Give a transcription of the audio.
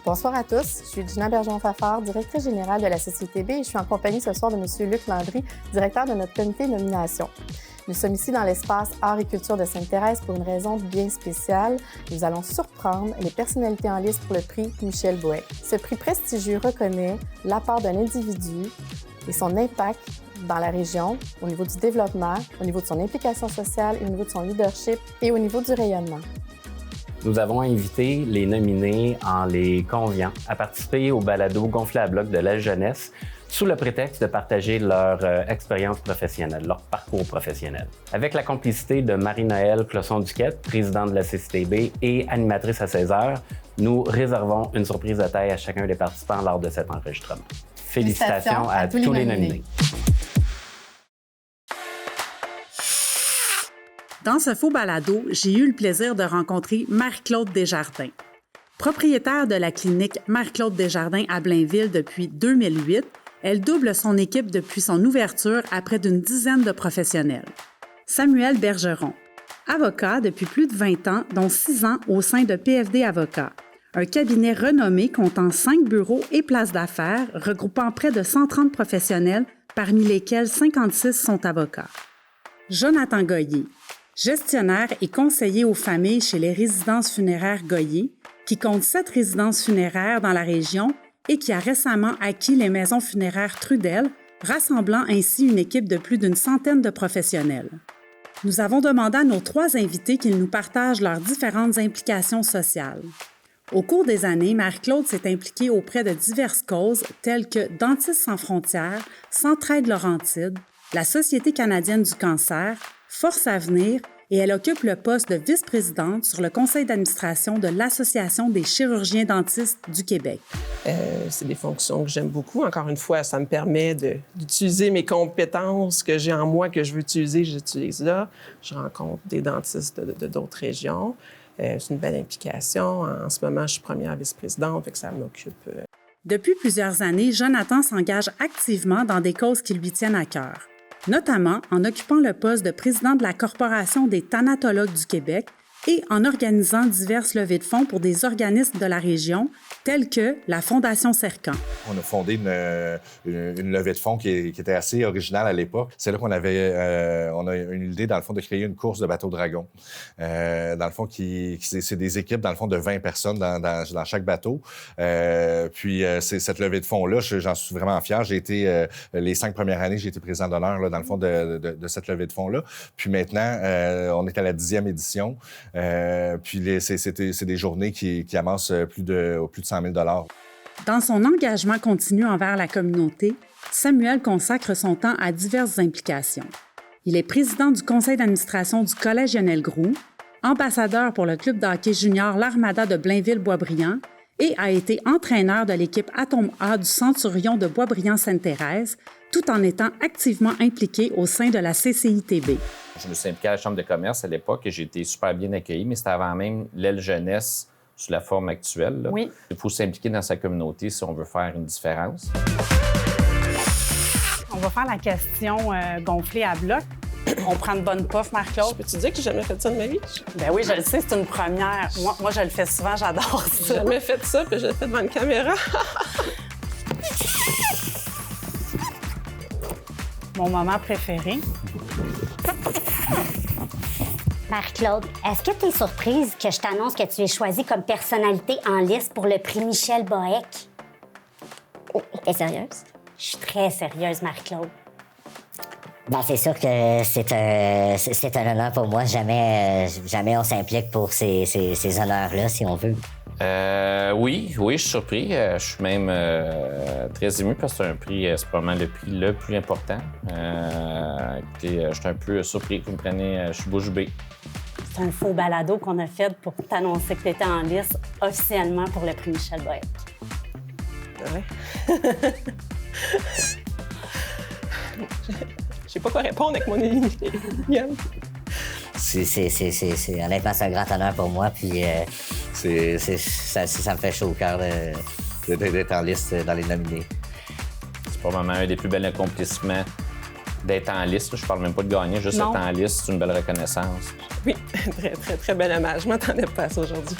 Bonsoir à tous, je suis Gina Bergeron-Fafard, directrice générale de la Société B et je suis en compagnie ce soir de M. Luc Landry, directeur de notre comité de nomination. Nous sommes ici dans l'espace Art et Culture de Sainte-Thérèse pour une raison bien spéciale. Nous allons surprendre les personnalités en lice pour le prix Michel Bohec. Ce prix prestigieux reconnaît l'apport d'un individu et son impact dans la région, au niveau du développement, au niveau de son implication sociale, au niveau de son leadership et au niveau du rayonnement. Nous avons invité les nominés en les conviant à participer au balado Gonflé à bloc de la jeunesse sous le prétexte de partager leur expérience professionnelle, leur parcours professionnel. Avec la complicité de Marie-Noëlle Closson-Duquette, présidente de la CCTB et animatrice à 16h, nous réservons une surprise de taille à chacun des participants lors de cet enregistrement. Félicitations à tous les nominés. Dans ce faux balado, j'ai eu le plaisir de rencontrer Marie-Claude Desjardins. Propriétaire de la clinique Marie-Claude Desjardins à Blainville depuis 2008, elle double son équipe depuis son ouverture à près d'une dizaine de professionnels. Samuel Bergeron, avocat depuis plus de 20 ans, dont 6 ans au sein de PFD Avocats, un cabinet renommé comptant 5 bureaux et places d'affaires regroupant près de 130 professionnels, parmi lesquels 56 sont avocats. Jonathan Goyer, gestionnaire et conseiller aux familles chez les résidences funéraires Goyer, qui compte 7 résidences funéraires dans la région et qui a récemment acquis les maisons funéraires Trudel, rassemblant ainsi une équipe de plus d'une centaine de professionnels. Nous avons demandé à nos 3 invités qu'ils nous partagent leurs différentes implications sociales. Au cours des années, Marie-Claude s'est impliquée auprès de diverses causes telles que Dentistes sans frontières, Centraide Laurentide, la Société canadienne du cancer, Force Avenir, et elle occupe le poste de vice-présidente sur le conseil d'administration de l'Association des chirurgiens dentistes du Québec. C'est des fonctions que j'aime beaucoup. Encore une fois, ça me permet d'utiliser mes compétences que j'ai en moi, que je veux utiliser, j'utilise là. Je rencontre des dentistes de d'autres régions. C'est une belle implication. En ce moment, je suis première vice-présidente, fait que ça m'occupe. Depuis plusieurs années, Jonathan s'engage activement dans des causes qui lui tiennent à cœur, notamment en occupant le poste de président de la Corporation des thanatologues du Québec et en organisant diverses levées de fonds pour des organismes de la région, tels que la Fondation Cercan. On a fondé une levée de fonds qui était assez originale à l'époque. C'est là qu'on avait on a eu l'idée, dans le fond, de créer une course de bateau dragon. Dans le fond, c'est des équipes, dans le fond, de 20 personnes dans chaque bateau. Puis, c'est cette levée de fonds-là, j'en suis vraiment fier. J'ai été, les 5 premières années, j'ai été président d'honneur, là, dans le fond, de cette levée de fonds-là. Puis maintenant, on est à la 10e édition. Puis, c'est des journées qui amassent plus de 100 000 $. Dans son engagement continu envers la communauté, Samuel consacre son temps à diverses implications. Il est président du conseil d'administration du Collège Lionel Groulx, ambassadeur pour le club de hockey junior l'Armada de Blainville-Boisbriand et a été entraîneur de l'équipe Atome A du Centurion de Boisbriand-Sainte-Thérèse, tout en étant activement impliqué au sein de la CCITB. Je me suis impliqué à la Chambre de commerce à l'époque et j'ai été super bien accueilli, mais c'était avant même l'aile jeunesse sous la forme actuelle. Là. Oui. Il faut s'impliquer dans sa communauté si on veut faire une différence. On va faire la question gonflée à bloc. On prend une bonne puff, Marie-Claude. Peux-tu dire que j'ai jamais fait ça de ma vie? Ben oui, je le sais, c'est une première. Moi, je le fais souvent, j'adore ça. J'ai jamais fait ça, puis je le fais devant une caméra. Mon moment préféré. Marie-Claude, est-ce que tu es surprise que je t'annonce que tu es choisie comme personnalité en liste pour le prix Michel Bohec? T'es sérieuse? Je suis très sérieuse, Marie-Claude. Ben, c'est sûr que c'est un honneur pour moi. Jamais on s'implique pour ces honneurs-là, si on veut. Oui, je suis surpris. Je suis même très ému parce que c'est un prix, c'est probablement le prix le plus important. Écoutez, je suis un peu surpris. Vous me prenez, je suis bouche bée. C'est un faux balado qu'on a fait pour t'annoncer que tu étais en liste officiellement pour le prix Michel Bohec. Ouais. Je sais pas quoi répondre avec mon élimination. Honnêtement, c'est un grand honneur pour moi. Puis ça me fait chaud au cœur d'être en liste dans les nominés. C'est probablement un des plus bels accomplissements d'être en liste. Je parle même pas de gagner, juste être en liste, c'est une belle reconnaissance. Oui, très, très, très bel hommage. Je m'attendais pas à ça aujourd'hui.